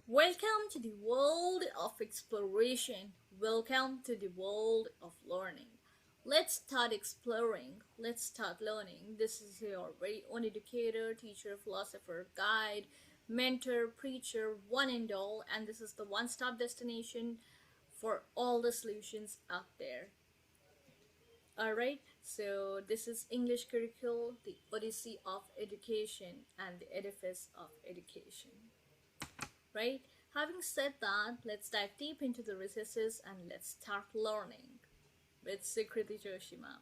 Welcome to the world of exploration. Welcome to the world of learning. Let's start exploring. Let's start learning. This is your very own educator, teacher, philosopher, guide, mentor, preacher, one and all, and this is the one stop destination for all the solutions out there. Alright, so this is English Curricle, the Odyssey of Education, and the Edifice of Education. Right? Having said that, let's dive deep into the recesses and let's start learning with Sukriti Joshi ma'am.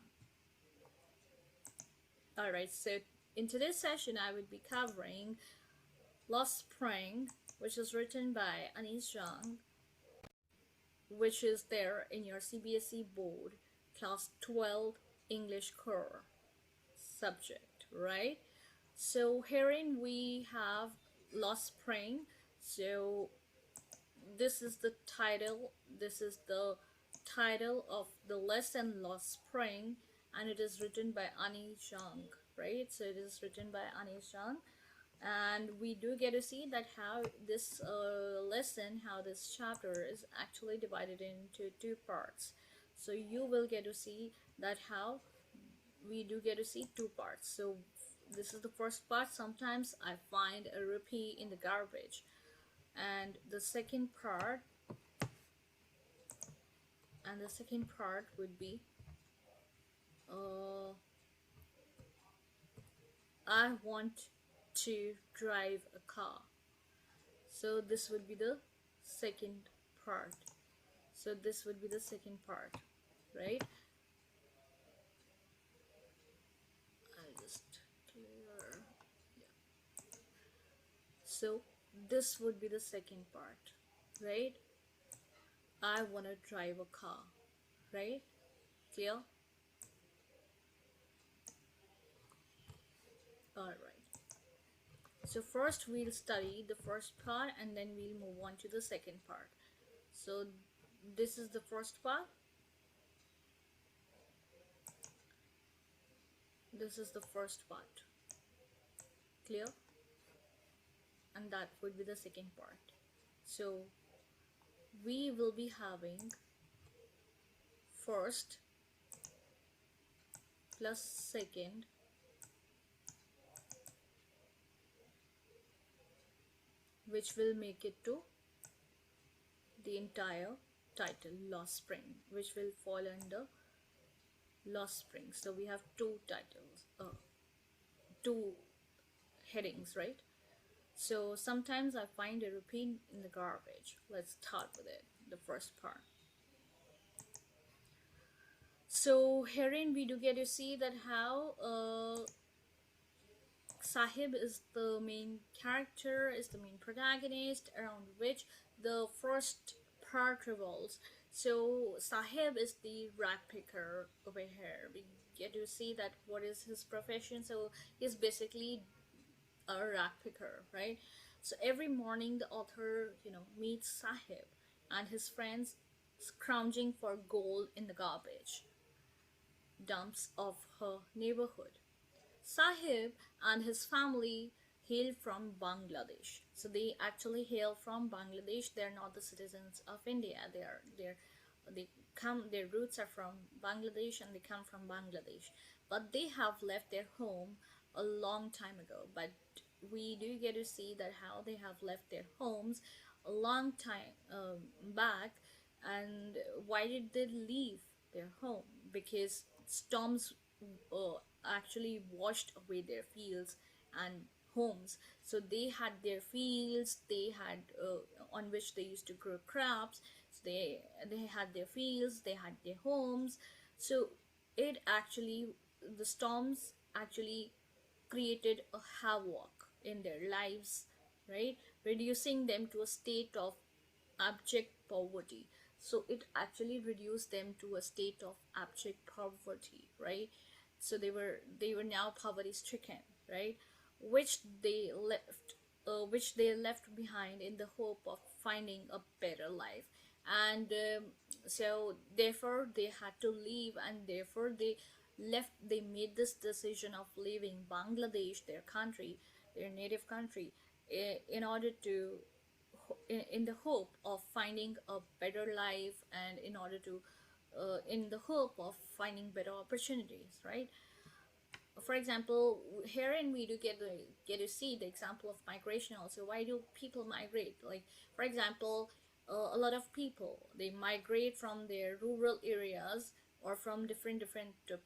Alright, so in today's session I will be covering Lost Spring, which is written by Anis Jung, which is there in your CBSE board, class 12 English core subject, right? So herein we have Lost Spring. So this is the title of the lesson, Lost Spring, and it is written by Ani Jung, right? So it is written by Ani Jung, and we do get to see that how this lesson, how this chapter is actually divided into two parts. So you will get to see that how we do get to see two parts. So this is the first part. Sometimes I find a rupee in the garbage, and the second part would be I want to drive a car. So this would be the second part. Right? I'll just clear. Yeah. So this would be the second part, right? I want to drive a car, right? Clear? Alright. So first we'll study the first part and then we'll move on to the second part. So this is the first part. This is the first part. Clear? And that would be the second part. So we will be having first plus second which will make it to the entire title, Lost Spring, which will fall under Lost Spring. So we have two titles, two headings, right? So sometimes I find a rupee in the garbage. Let's start with it, the first part. So herein we do get to see that how Sahib is the main character, is the main protagonist around which the first part revolves. So Sahib is the rag picker over here. We get to see that what is his profession. So he's basically a rag picker, right? So every morning the author, meets Sahib and his friends scrounging for gold in the garbage dumps of her neighborhood. Sahib and his family hail from Bangladesh. So they actually hail from Bangladesh. They're not the citizens of India. Their roots are from Bangladesh and they come from Bangladesh. But they have left their home a long time ago. But we do get to see that how they have left their homes a long time back. And why did they leave their home? Because storms actually washed away their fields and homes. So they had their fields, they had on which they used to grow crops. So they had their fields, they had their homes. So the storms actually created a havoc in their lives, right? Reducing them to a state of abject poverty. So it actually reduced them to a state of abject poverty, right? So they were now poverty stricken, right? Which they left behind in the hope of finding a better life. And so therefore they had to leave, and therefore they made this decision of leaving Bangladesh, their country, their native country, in order to in the hope of finding a better life, and in order to in the hope of finding better opportunities, right? For example, herein we do get to see the example of migration also. Why do people migrate? Like, for example, a lot of people, they migrate from their rural areas or from different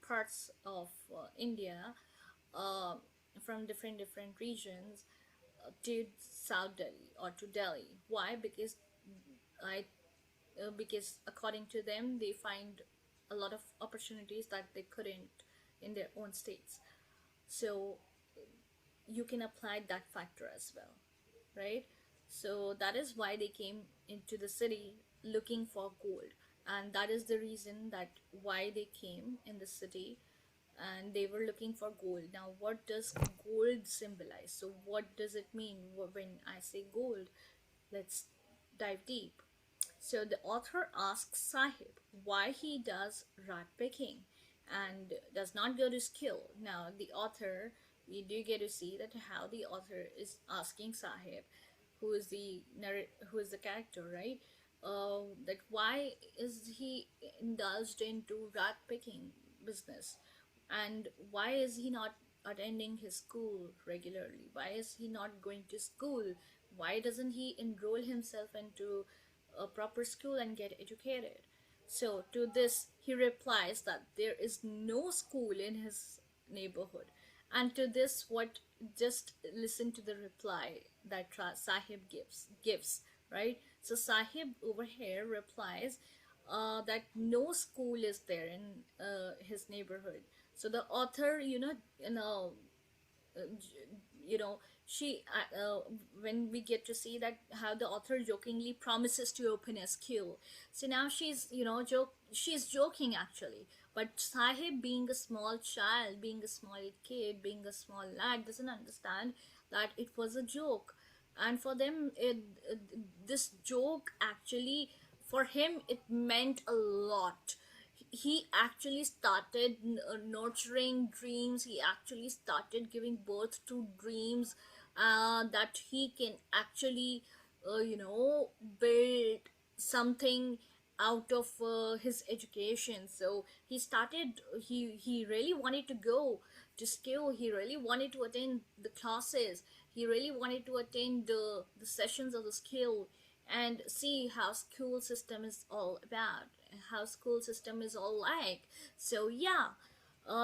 parts of India, uh, from different regions, to South Delhi or to Delhi. Why? I because according to them, they find a lot of opportunities that they couldn't in their own states. So you can apply that factor as well, right? So that is why they came into the city looking for gold, and that is the reason that why they came in the city, and they were looking for gold. Now, what does gold symbolize? So what does it mean when I say gold? Let's dive deep. So the author asks Sahib why he does rat picking and does not go to school. Now the author, we do get to see that how the author is asking Sahib, who is the character, right? That why is he indulged into rat picking business, and why is he not attending his school regularly? Why is he not going to school? Why doesn't he enroll himself into a proper school and get educated? So to this he replies that there is no school in his neighborhood. And to this, what, just listen to the reply that Sahib gives, right? So Sahib over here replies that no school is there in his neighborhood. So the author, uh, you know she when we get to see that how the author jokingly promises to open a school. So now she's, she's joking actually, but Sahib, being a small child, being a small kid, being a small lad, doesn't understand that it was a joke. And for them, this joke actually, for him, it meant a lot. He actually started nurturing dreams. He actually started giving birth to dreams, that he can actually build something out of his education. So he really wanted to go to school. He really wanted to attend the classes. He really wanted to attend the sessions of the school and see how school system is all about, how school system is all like. So yeah,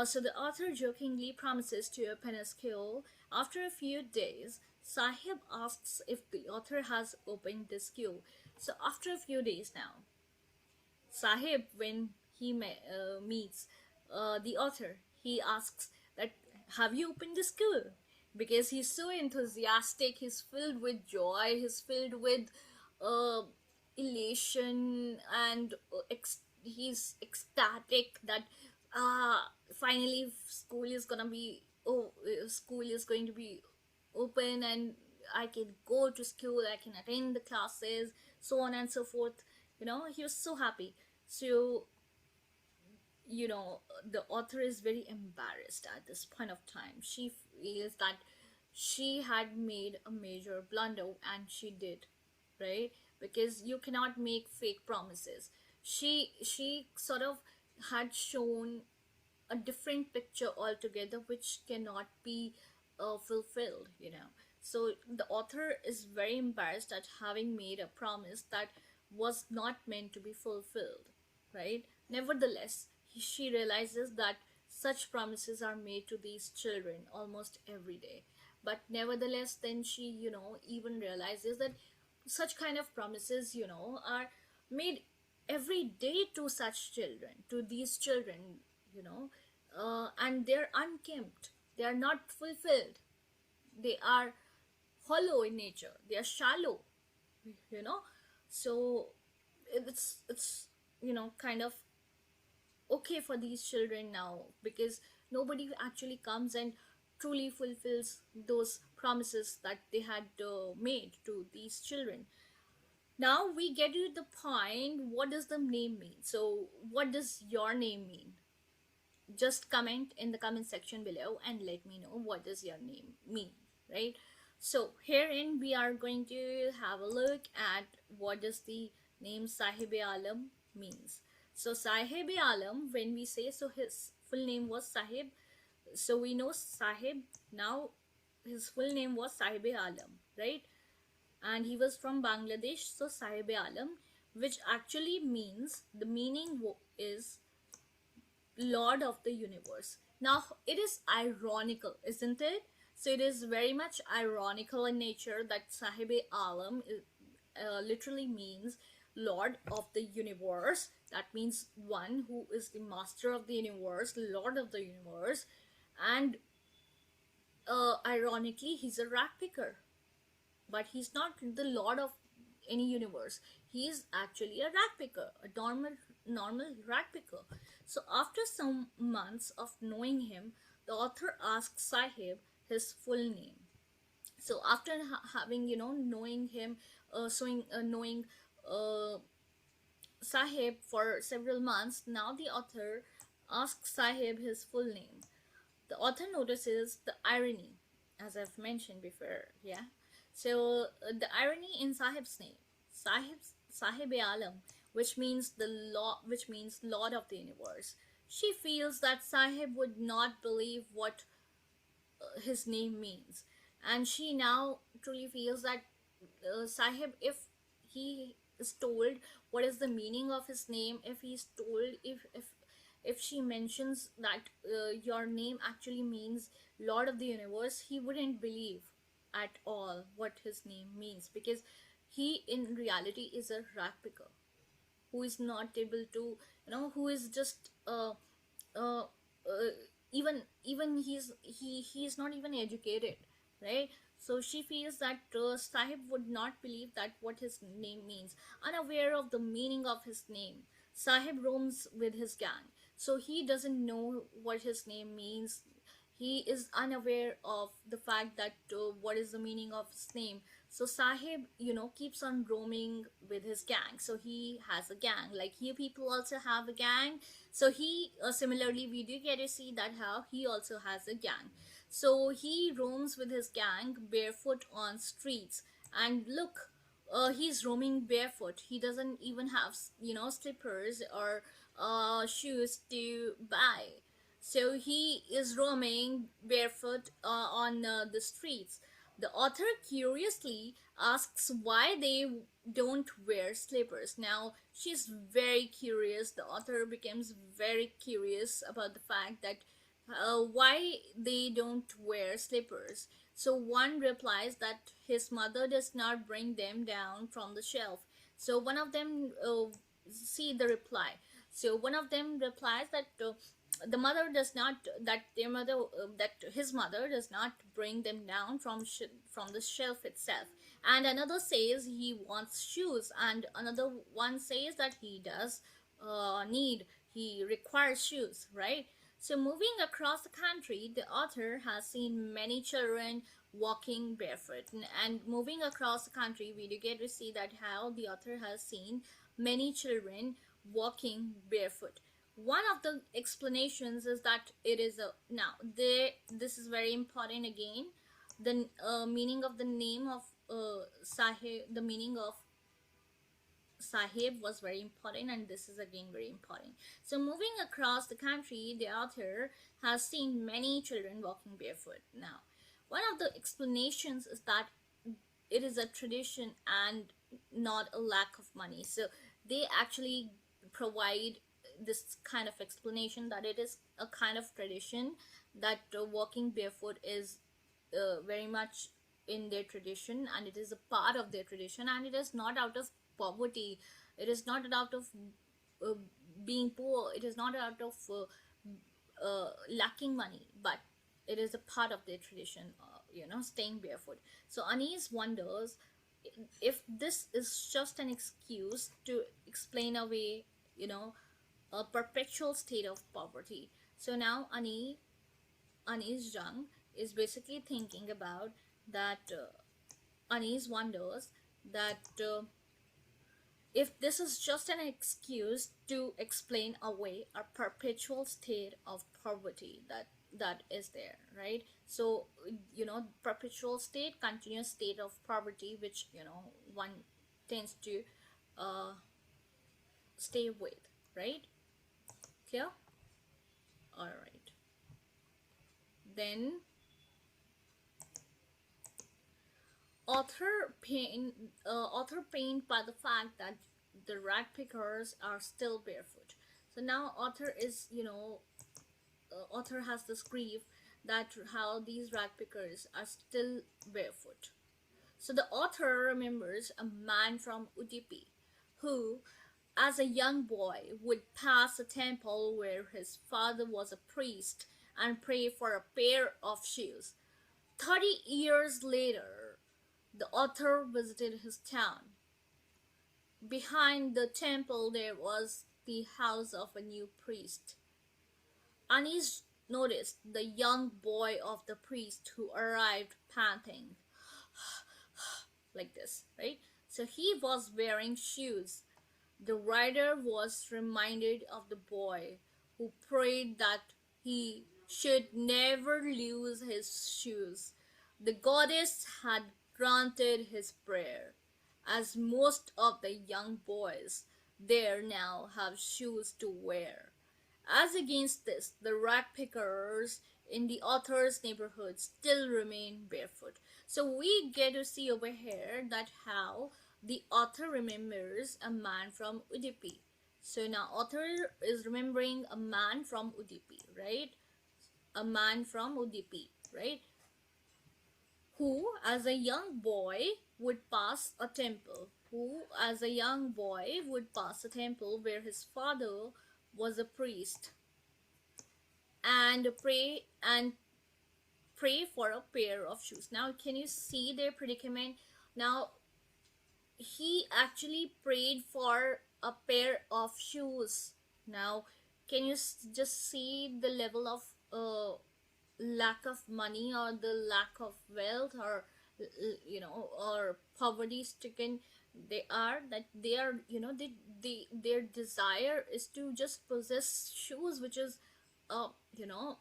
so the author jokingly promises to open a school. After a few days, Sahib asks if the author has opened the school. So after a few days now, Sahib, when he meets the author, he asks that, have you opened the school? Because he's so enthusiastic, he's filled with joy, he's filled with uh, elation, and he's ecstatic that finally school is going to be open, and I can go to school, I can attend the classes, so on and so forth. He was so happy. So, the author is very embarrassed at this point of time. She feels that she had made a major blunder, and she did, right? Because you cannot make fake promises. She sort of had shown a different picture altogether, which cannot be fulfilled. So the author is very embarrassed at having made a promise that was not meant to be fulfilled, right? Nevertheless, she realizes that such promises are made to these children almost every day. But nevertheless, then she, even realizes that such kind of promises, are made every day to such children, to these children, and they're unkempt, they are not fulfilled, they are hollow in nature, they are shallow, you know so it's kind of okay for these children now, because nobody actually comes and truly fulfills those promises that they had made to these children. Now we get to the point, what does the name mean? So what does your name mean? Just comment in the comment section below and let me know what does your name mean, right? So herein we are going to have a look at what does the name Sahib-e-Alam means. So Sahib-e-Alam, when we say, so his full name was Sahib, so we know Sahib. Now his full name was Sahib-e-Alam, right? And he was from Bangladesh. So Sahib-e-Alam, which actually means, the meaning is Lord of the Universe. Now, it is ironical, isn't it? So, it is very much ironical in nature that Sahib-e-Alam literally means Lord of the Universe. That means one who is the master of the universe, Lord of the universe. And ironically, he's a rat picker, but he's not the lord of any universe. He is actually a rat picker, a normal rat picker. So after some months of knowing him, the author asks Sahib his full name. So after having knowing him, knowing uh, Sahib for several months, now the author asks Sahib his full name. The author notices the irony, as I've mentioned before. Yeah. So the irony in Sahib's name, Sahib-e-Alam, which means Lord of the Universe. She feels that Sahib would not believe what his name means, and she now truly feels that Sahib, if he is told what is the meaning of his name, if he's told, if she mentions that your name actually means Lord of the Universe, he wouldn't believe at all what his name means, because he in reality is a rat picker who is not able to, who is just uh, even he's not even educated, right? So she feels that Sahib would not believe that what his name means. Unaware of the meaning of his name, Sahib roams with his gang, so he doesn't know what his name means. He is unaware of the fact that what is the meaning of his name. So Sahib, keeps on roaming with his gang. So he has a gang, like here people also have a gang. So he similarly, we do get to see that how he also has a gang. So he roams with his gang barefoot on streets, and look, he's roaming barefoot. He doesn't even have slippers or shoes to buy. So he is roaming barefoot on the streets. The author curiously asks why they don't wear slippers. Now, she's very curious. The author becomes very curious about the fact that why they don't wear slippers. So one replies that his mother does not bring them down from the shelf. So one of them, see the reply. So one of them replies that the mother does not, that his mother does not bring them down from the shelf itself. And another says he wants shoes, and another one says that he does he requires shoes, right? So moving across the country, the author has seen many children walking barefoot. And moving across the country, we do get to see that how the author has seen many children walking barefoot. One of the explanations is that it is a, now this is very important again, the meaning of the name of Sahib, the meaning of Sahib was very important, and this is again very important. So moving across the country, the author has seen many children walking barefoot. Now, one of the explanations is that it is a tradition and not a lack of money. So they actually provide this kind of explanation that it is a kind of tradition, that walking barefoot is very much in their tradition, and it is a part of their tradition, and it is not out of poverty. It is not out of uh, being poor. It is not out of lacking money, but it is a part of their tradition, staying barefoot. So Anis wonders if this is just an excuse to explain away, a perpetual state of poverty. So now Anis Jung is basically thinking about that. Anis wonders that if this is just an excuse to explain away a perpetual state of poverty, that that is there, right? So perpetual state, continuous state of poverty, which one tends to uh, stay with, right? Clear? All right. Then author pained by the fact that the rag pickers are still barefoot. So now author has this grief that how these rag pickers are still barefoot. So the author remembers a man from Udupi who, as a young boy, would pass a temple where his father was a priest and pray for a pair of shoes. 30 years later, the author visited his town. Behind the temple, there was the house of a new priest. Anis noticed the young boy of the priest who arrived panting like this, right? So he was wearing shoes. The writer was reminded of the boy who prayed that he should never lose his shoes. The goddess had granted his prayer, as most of the young boys there now have shoes to wear. As against this, the rag pickers in the author's neighborhood still remain barefoot. So we get to see over here that how the author remembers a man from Udupi. So now author is remembering a man from Udupi, right? A man from Udupi, right? Who as a young boy would pass a temple. Who as a young boy would pass a temple where his father was a priest and pray for a pair of shoes. Now can you see their predicament? Now he actually prayed for a pair of shoes. Now can you just see the level of lack of money, or the lack of wealth, or or poverty stricken they are, that they are, their desire is to just possess shoes, which is uh you know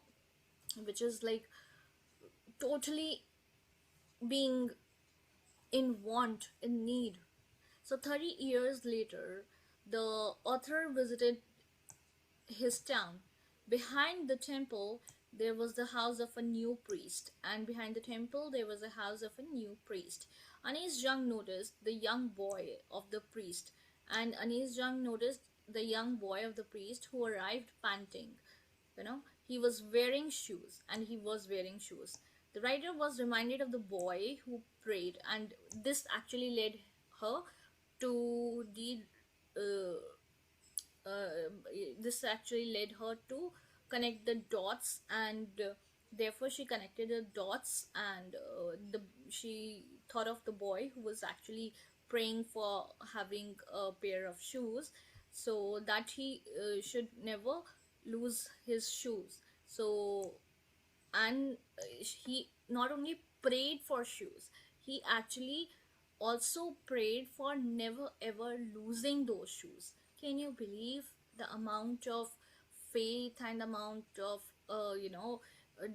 which is like totally being in want, in need. So 30 years later, the author visited his town. Behind the temple, there was the house of a new priest, and behind the temple, there was a house of a new priest. Anis Jung noticed the young boy of the priest, and Anis Jung noticed the young boy of the priest who arrived panting. He was wearing shoes, and he was wearing shoes. The writer was reminded of the boy who prayed, and this actually led her to the uh, uh, this actually led her to connect the dots, and therefore she connected the dots, and she thought of the boy who was actually praying for having a pair of shoes, so that he should never lose his shoes. So, and he not only prayed for shoes, he actually also prayed for never ever losing those shoes. Can you believe the amount of faith and amount of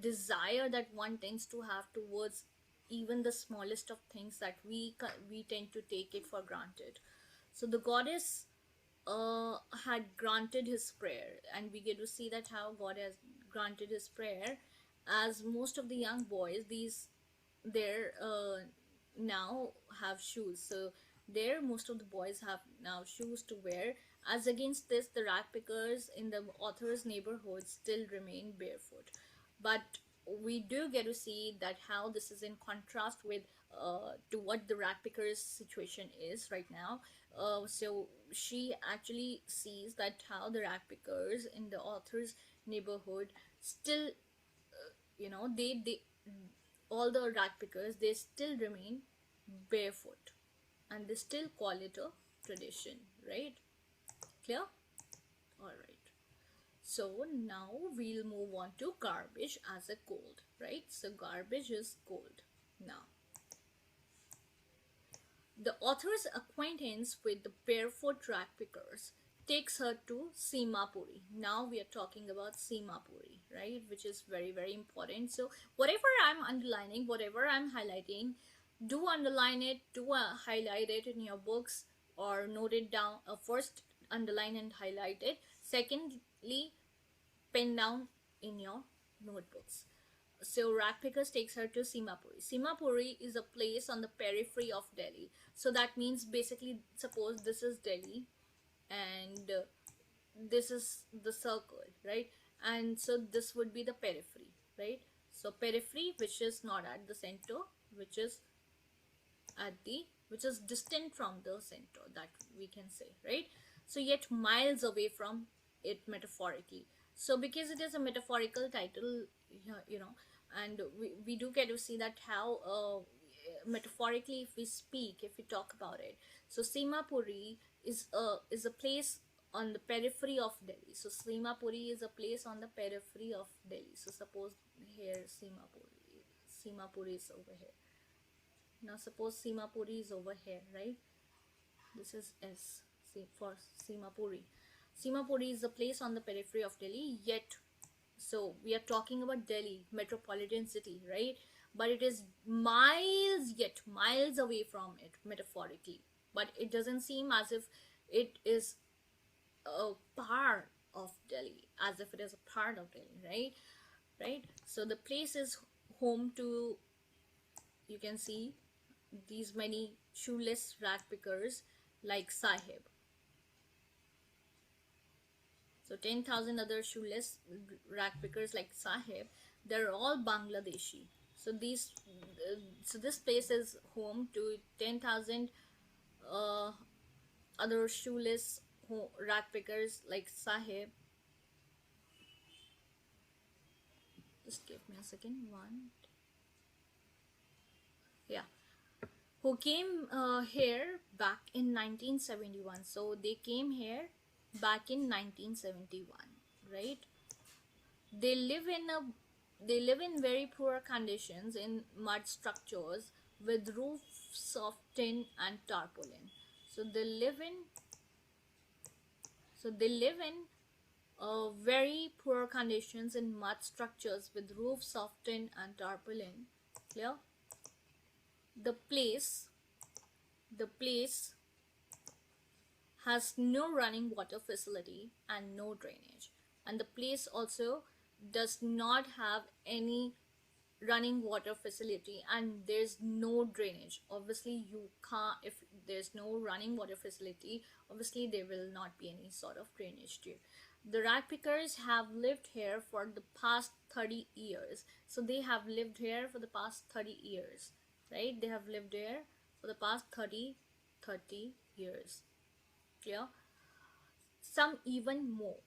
desire that one tends to have towards even the smallest of things, that we tend to take it for granted. So the goddess had granted his prayer, and we get to see that how God has granted his prayer, as most of the young boys, there now have shoes. So there most of the boys have now shoes to wear. As against this, the rag pickers in the author's neighborhood still remain barefoot. But we do get to see that how this is in contrast with to what the rag pickers situation is right now. So she actually sees that how the rag pickers in the author's neighborhood still, they all the rag pickers, they still remain barefoot, and they still call it a tradition, right? Clear? All right. So now we'll move on to garbage as a cold, right? So garbage is cold. Now, the author's acquaintance with the barefoot rag pickers takes her to Simapuri. Now we are talking about Simapuri, right? Which is very, very important. So whatever I'm underlining, whatever I'm highlighting, do underline it, do highlight it in your books or note it down. First, underline and highlight it. Secondly, pen down in your notebooks. So Ragpickers takes her to Simapuri. Simapuri is a place on the periphery of Delhi. So that means basically, suppose this is Delhi and this is the circle, right? And so this would be the periphery, right? So periphery, which is not at the center, which is which is distant from the center, that we can say, right? So yet miles away from it metaphorically. So because it is a metaphorical title, and we do get to see that how metaphorically, if we speak, if we talk about it. So Simapuri is a place on the periphery of Delhi. So Simapuri is a place on the periphery of Delhi. So suppose here Simapuri is over here. Now suppose Simapuri is over here, right? This is S for Simapuri. Simapuri is a place on the periphery of Delhi, yet, so we are talking about Delhi, metropolitan city, right? But it is miles, yet miles away from it, metaphorically. But it doesn't seem as if it is a part of Delhi, as if it is a part of Delhi, right? Right? So the place is home to, you can see, these many shoeless rag pickers like Sahib. So 10,000 other shoeless rag pickers like Sahib, they're all Bangladeshi. So this place is home to 10,000 other shoeless rag pickers like Sahib. Just give me a second. Yeah. Who came here back in 1971. So they came here back in 1971, right? They live in very poor conditions in mud structures with roofs of tin and tarpaulin. So they live in very poor conditions in mud structures with roofs of tin and tarpaulin. Clear? The place has no running water facility and no drainage, and the place also does not have any running water facility and there's no drainage. Obviously you can't, if there's no running water facility, obviously there will not be any sort of drainage too. The rag pickers have lived here for the past 30 years. So they have lived here for the past 30 years, right? They have lived here for the past 30 years. Yeah, some even more.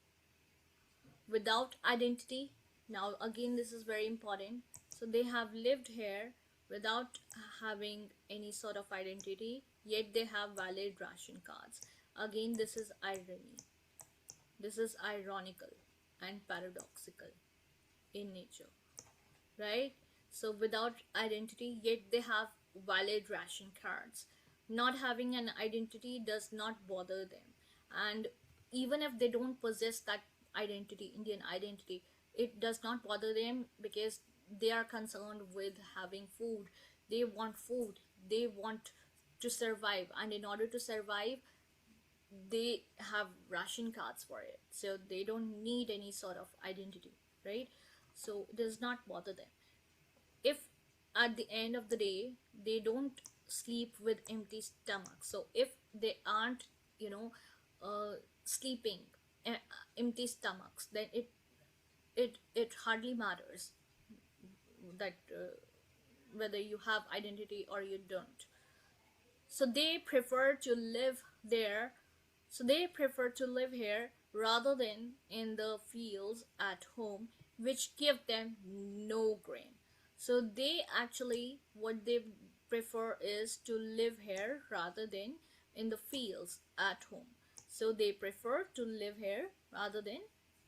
Without identity. Now again, this is very important. So they have lived here without having any sort of identity, yet they have valid ration cards. Again, this is irony. This is ironical and paradoxical in nature, right? So without identity, yet they have valid ration cards. Not having an identity does not bother them, and even if they don't possess that identity, Indian identity, it does not bother them because they are concerned with having food. They want food, they want to survive, and in order to survive they have ration cards for it, so they don't need any sort of identity, right? So it does not bother them. If at the end of the day they don't sleep with empty stomachs, so if they aren't sleeping empty stomachs, then it hardly matters that whether you have identity or you don't. So they prefer to live there. So they prefer to live here rather than in the fields at home, which give them no grain. So they actually, what they prefer is to live here rather than in the fields at home. So they prefer to live here rather than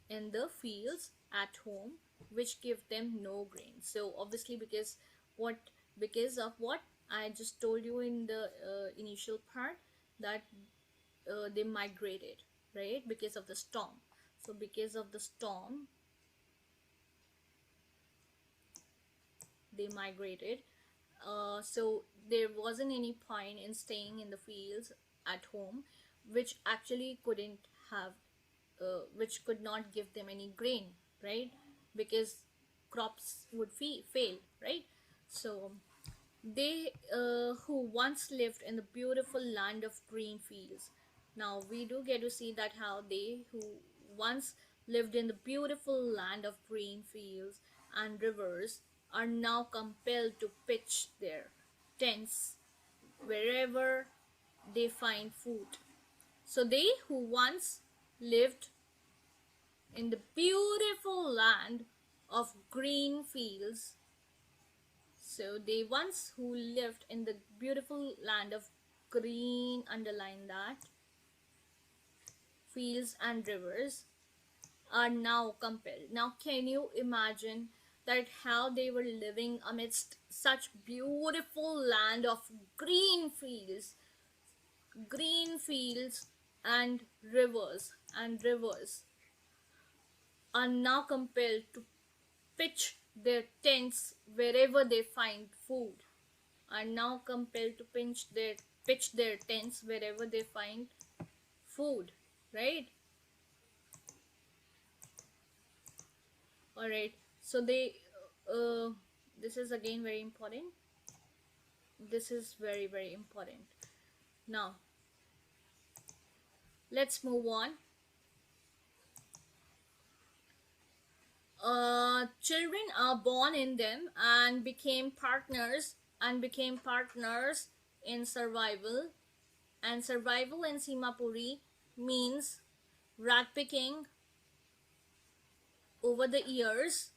in the fields at home, which give them no grain. So obviously because of what I just told you in the initial part, that they migrated, right? Because of the storm. So because of the storm, they migrated. So there wasn't any point in staying in the fields at home, which actually couldn't have, which could not give them any grain, right? Because crops would fail, right? So they who once lived in the beautiful land of green fields. Now we do get to see that how they who once lived in the beautiful land of green fields and rivers are now compelled to pitch their tents wherever they find food. So they who once lived in the beautiful land of green fields, so they once who lived in the beautiful land of green, underline that, fields and rivers, are now compelled. Now can you imagine that how they were living amidst such beautiful land of green fields, green fields and rivers are now compelled to pitch their tents wherever they find food, are now compelled to pitch their tents wherever they find food, right? All right, so they uh, this is again very important. This is very, very important. Now let's move on. Children are born in them and became partners in survival. And survival in Simapuri means rat picking over the years.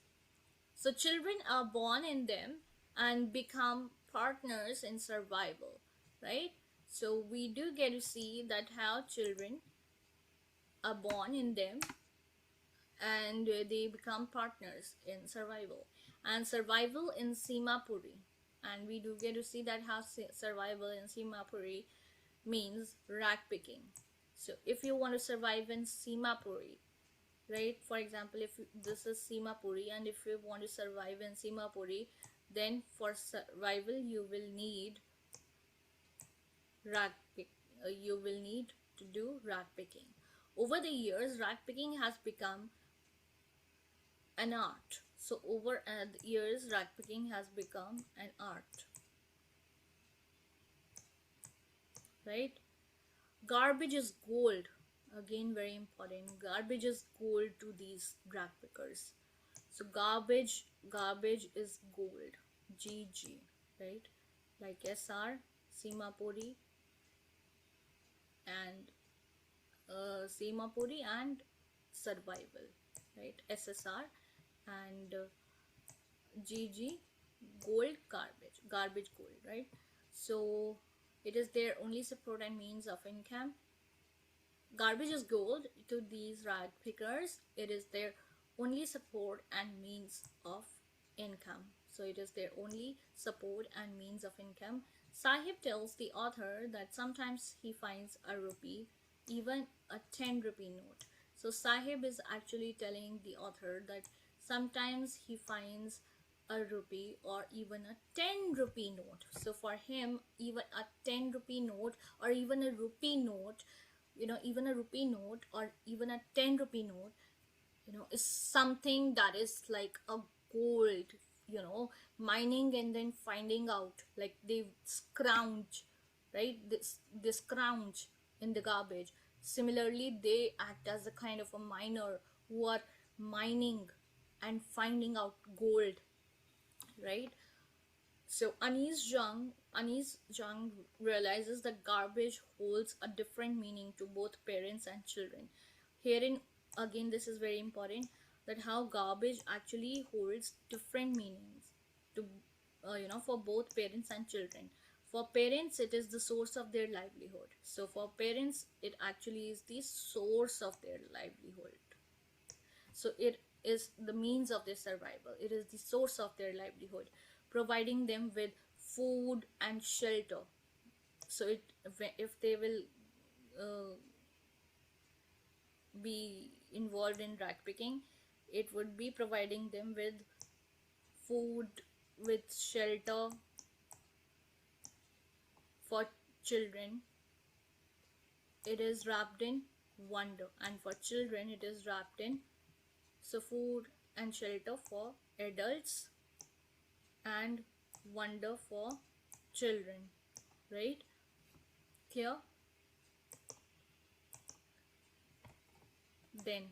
So children are born in them and become partners in survival, right? So we do get to see that how children are born in them and they become partners in survival. And survival in Simapuri, and we do get to see that how survival in Simapuri means rat picking. So if you want to survive in Simapuri, right, for example, if this is Simapuri and if you want to survive in Simapuri, then for survival you will need rat pick you will need to do rat picking. Over the years, rat picking has become an art. So over the years, rat picking has become an art, right? Garbage is gold. Again, very important. Garbage is gold to these rat pickers. So garbage is gold. GG, right? Like SR, Simapuri, and Simapuri and survival, right? SSR and GG, gold, garbage gold, right? So it is their only support and means of income. Garbage is gold to these rat pickers. It is their only support and means of income. So it is their only support and means of income. Sahib tells the author that sometimes he finds a rupee, even a 10 rupee note. So Sahib is actually telling the author that sometimes he finds a rupee or even a 10 rupee note. So for him, even a 10 rupee note or even a rupee note, even a rupee note or even a 10 rupee note, is something that is like a gold, mining and then finding out, like they scrounge, right? They scrounge in the garbage. Similarly, they act as a kind of a miner who are mining and finding out gold, right? So Anis Jung realizes that garbage holds a different meaning to both parents and children. Herein, again, this is very important, that how garbage actually holds different meanings to, for both parents and children. For parents, it is the source of their livelihood. So for parents, it actually is the source of their livelihood. So it is the means of their survival. It is the source of their livelihood, providing them with food and shelter. So if they will be involved in rat picking. It would be providing them with food, with shelter for children. It is wrapped in wonder, and for children it is wrapped in so food and shelter for adults and wonder for children, right? Here, then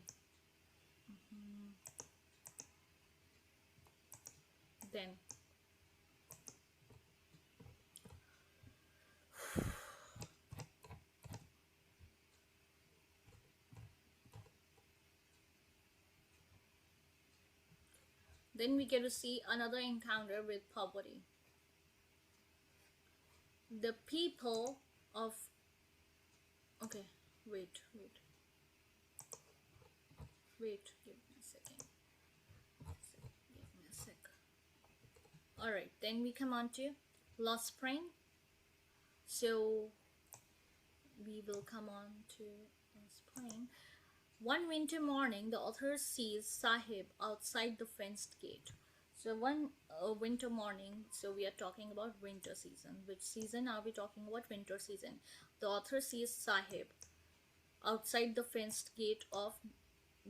then then we get to see another encounter with poverty. The people of, okay, wait, give me a second. Give me a sec. All right, then we come on to Lost Spring. So we will come on to Lost Spring. One winter morning, the author sees Sahib outside the fenced gate. So one winter morning, so we are talking about winter season. Which season are we talking about? Winter season. The author sees Sahib outside the fenced gate of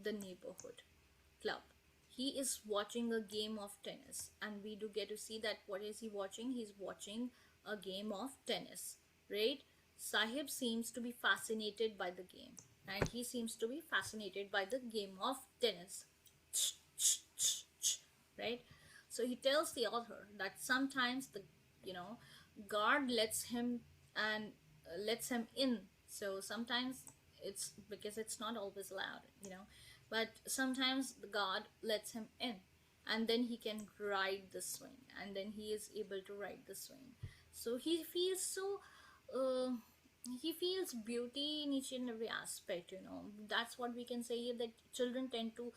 the neighborhood club. He is watching a game of tennis, and we do get to see that what is he watching? He's watching a game of tennis, right? Sahib seems to be fascinated by the game, and he seems to be fascinated by the game of tennis, right? So he tells the author that sometimes the guard lets him in. So sometimes it's because it's not always allowed, but sometimes the guard lets him in, and then he can ride the swing, and then he is able to ride the swing. So he feels so he feels beauty in each and every aspect. That's what we can say here, that children tend to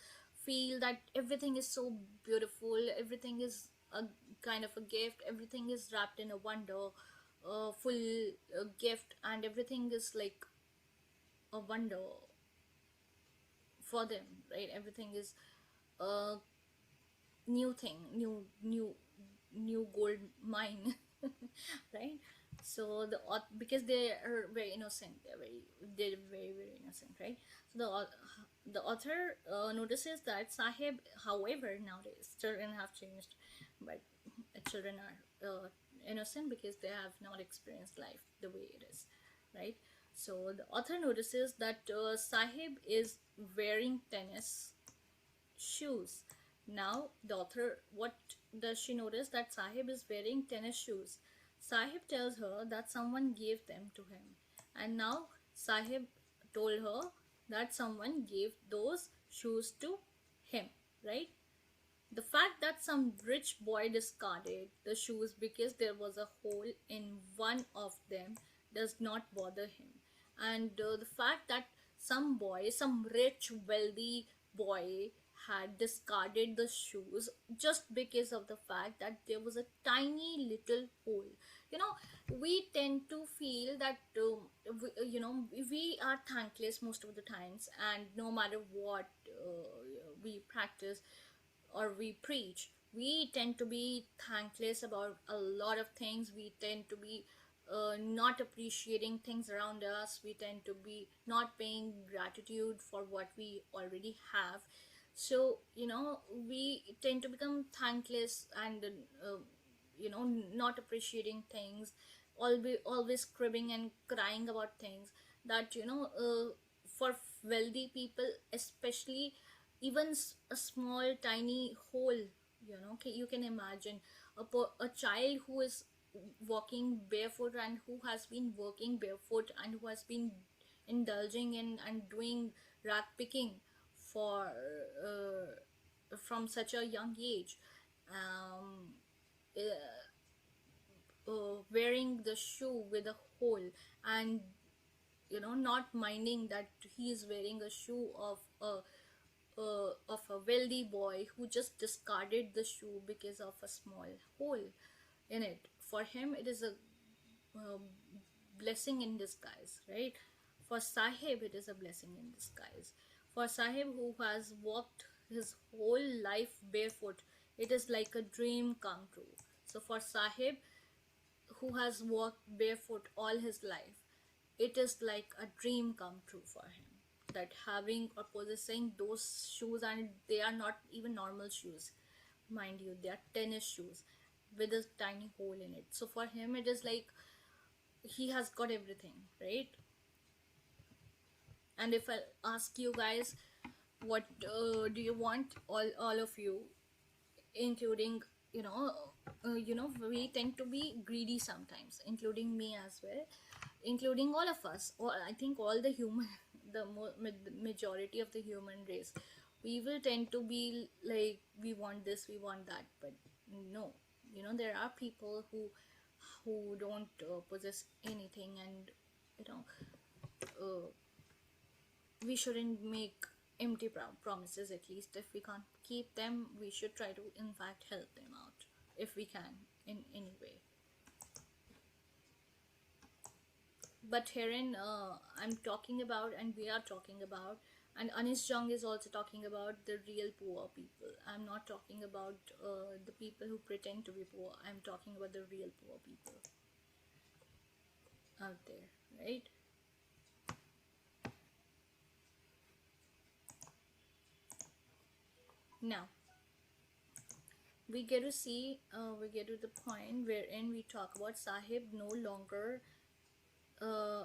feel that everything is so beautiful, everything is a kind of a gift, everything is wrapped in a wonder, full gift, and everything is like a wonder for them, right? Everything is a new thing, new gold mine, right? So because they are very innocent, they're very innocent, right? So the author notices that Sahib, however, nowadays children have changed, but children are innocent because they have not experienced life the way it is, right? So the author notices that Sahib is wearing tennis shoes. Now the author, what does she notice? That Sahib is wearing tennis shoes. Sahib tells her that someone gave them to him, and now Sahib told her that someone gave those shoes to him, right? The fact that some rich boy discarded the shoes because there was a hole in one of them does not bother him. And the fact that some rich, wealthy boy had discarded the shoes just because of the fact that there was a tiny little hole. We tend to feel that, we are thankless most of the times, and no matter what we practice or we preach, we tend to be thankless about a lot of things. We tend to be not appreciating things around us. We tend to be not paying gratitude for what we already have. So we tend to become thankless and not appreciating things, always cribbing and crying about things that for wealthy people especially, even a small tiny hole, you can imagine a child who is walking barefoot and who has been working barefoot and who has been indulging in and doing rat picking for from such a young age, um, wearing the shoe with a hole, and not minding that he is wearing a shoe of a wealthy boy who just discarded the shoe because of a small hole in it. For him it is a blessing in disguise, right? For Sahib it is a blessing in disguise. For Sahib, who has walked his whole life barefoot, it is like a dream come true. So for Sahib, who has walked barefoot all his life, it is like a dream come true for him. That having or possessing those shoes, and they are not even normal shoes, mind you, they are tennis shoes with a tiny hole in it. So for him, it is like he has got everything, right? And if I ask you guys, what do you want, all of you, including, we tend to be greedy sometimes, including me as well, including all of us, or I think all the human the majority of the human race, we will tend to be like, we want this, we want that. But no, there are people who don't possess anything, and you know uh, we shouldn't make empty promises. At least if we can't keep them, we should try to in fact help them out if we can, in any way. But herein, I'm talking about, and we are talking about, and Anish Jung is also talking about the real poor people. I'm not talking about the people who pretend to be poor. I'm talking about the real poor people out there, right? Now we get to see, we get to the point wherein we talk about Sahib no longer uh,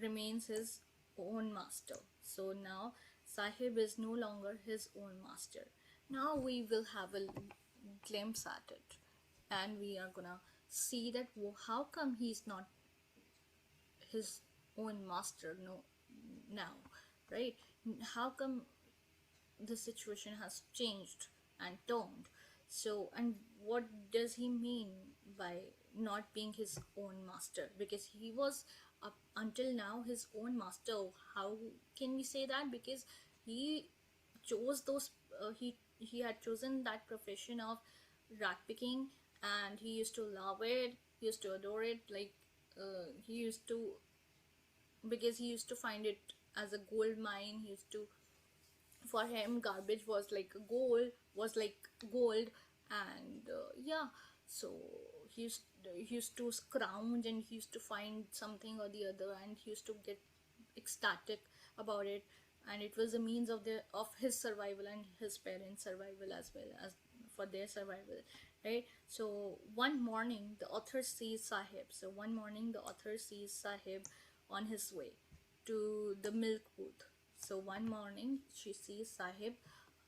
remains his own master. So now Sahib is no longer his own master. Now we will have a glimpse at it, and we are gonna see that how come he's not his own master, no, now, right? How come the situation has changed and turned? So, and what does he mean by not being his own master? Because he was up until now his own master. How can we say that? Because he chose those, he had chosen that profession of rat picking, and he used to love it, he used to adore it, like he used to, because he used to find it as a gold mine. He used to, for him, garbage was like gold, was like gold. And yeah, so he used to scrounge, and he used to find something or the other, and he used to get ecstatic about it. And it was a means of his survival and his parents' survival, as well as for their survival, right? So one morning the author sees Sahib. So one morning the author sees Sahib on his way to the milk booth. So one morning she sees Sahib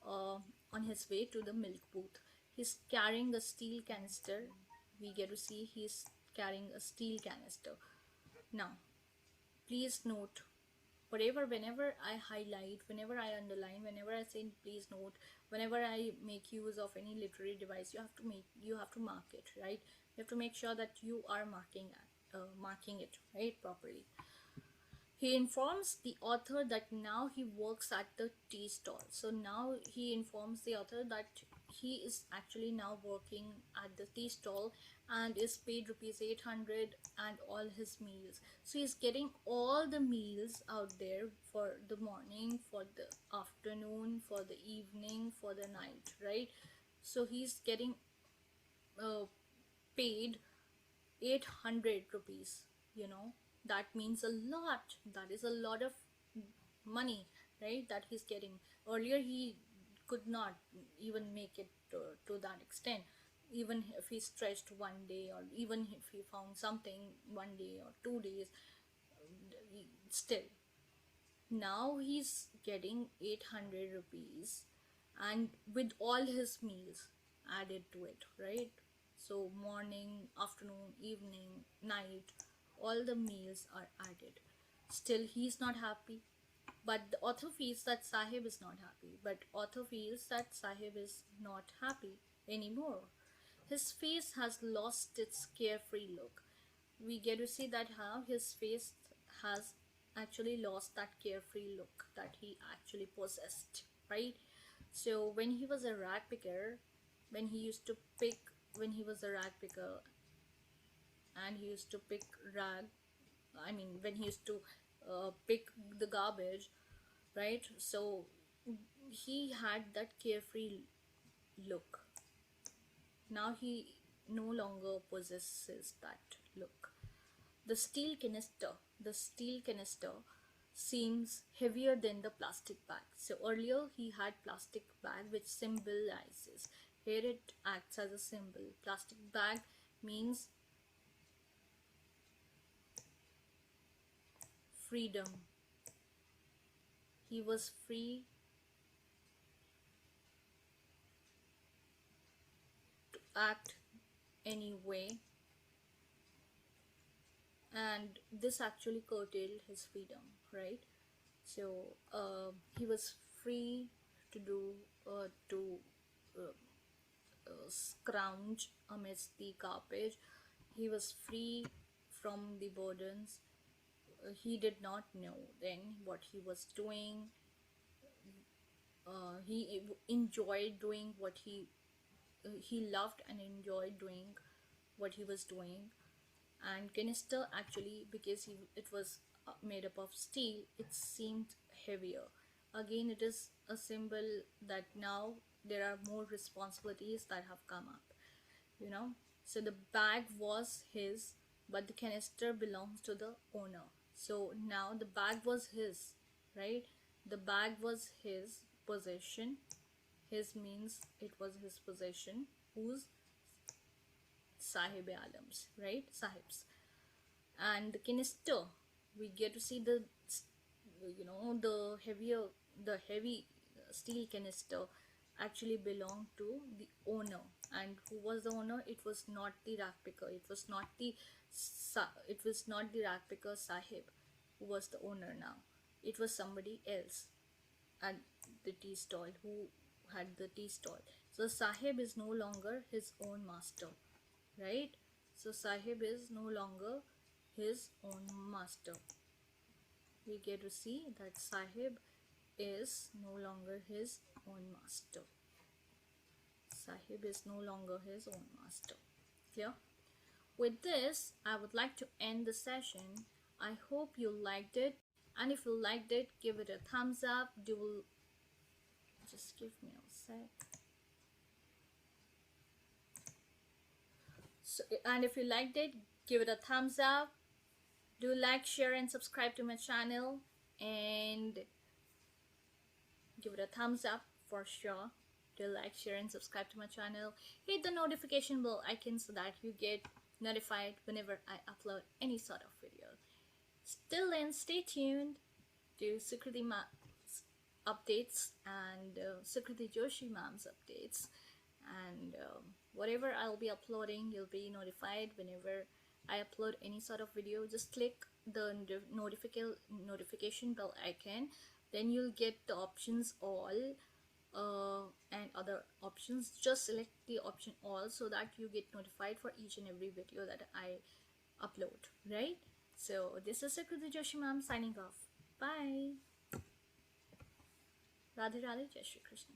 on his way to the milk booth. He's carrying a steel canister. We get to see he's carrying a steel canister. Now, please note, whenever I highlight, whenever I underline, whenever I say please note, whenever I make use of any literary device, you have to mark it, right? You have to make sure that you are marking it right properly. He informs the author that now he works at the tea stall. So now he informs the author that he is actually now working at the tea stall and is paid rupees 800 and all his meals. So he's getting all the meals out there for the morning, for the afternoon, for the evening, for the night, right? So he's getting uh, paid 800 rupees. That means a lot. That is a lot of money, right, that he's getting. Earlier he could not even make it to that extent. Even if he stretched one day, or even if he found something 1 day or 2 days, still, now he's getting 800 rupees, and with all his meals added to it, right? So morning, afternoon, evening, night, all the meals are added. Still he's not happy. But the author feels that Sahib is not happy. But author feels that Sahib is not happy anymore. His face has lost its carefree look. We get to see that how his face has actually lost that carefree look that he actually possessed, right? So when he was a rag picker, when he used to pick, when he was a rag picker and he used to pick rag, I mean, when he used to pick the garbage, right? So he had that carefree look. Now he no longer possesses that look. The steel canister seems heavier than the plastic bag. So earlier he had plastic bag which symbolizes. Here it acts as a symbol. Plastic bag means freedom. He was free to act any way, and this actually curtailed his freedom, right? So he was free to do to uh, scrounge amidst the garbage. He was free from the burdens. He did not know then what he was doing. He enjoyed doing what he loved and enjoyed doing what he was doing. And canister, actually, because it was made up of steel, it seemed heavier. Again, it is a symbol that now there are more responsibilities that have come up, you know. So the bag was his, but the canister belongs to the owner. So now the bag was his, right? The bag was his possession. His means it was his possession. Whose? Sahib Alams, right? Sahibs. And the canister, we get to see the, you know, the heavy steel canister actually belonged to the owner. And who was the owner? It was not the rack picker. It was not the rack picker Sahib who was the owner now. It was somebody else at the tea stall who had the tea stall. So Sahib is no longer his own master, right? So Sahib is no longer his own master. We get to see that Sahib is no longer his own master. Sahib is no longer his own master. Clear? With this, I would like to end the session. I hope you liked it. And if you liked it, give it a thumbs up. Just give me a sec. So, and if you liked it, give it a thumbs up. Do like, share, and subscribe to my channel. And give it a thumbs up for sure. Do like, share, and subscribe to my channel. Hit the notification bell icon so that you get notified whenever I upload any sort of video. Still then, stay tuned to Sukriti Ma'am's updates and Sukriti Joshi Ma'am's updates. And whatever I'll be uploading, you'll be notified whenever I upload any sort of video. Just click the notification bell icon, then you'll get the options all and other options. Just select the option all so that you get notified for each and every video that I upload, right? So this is Sukriti Joshi Ma'am signing off. Bye. Radhe Radhe, Jai Shri Krishna.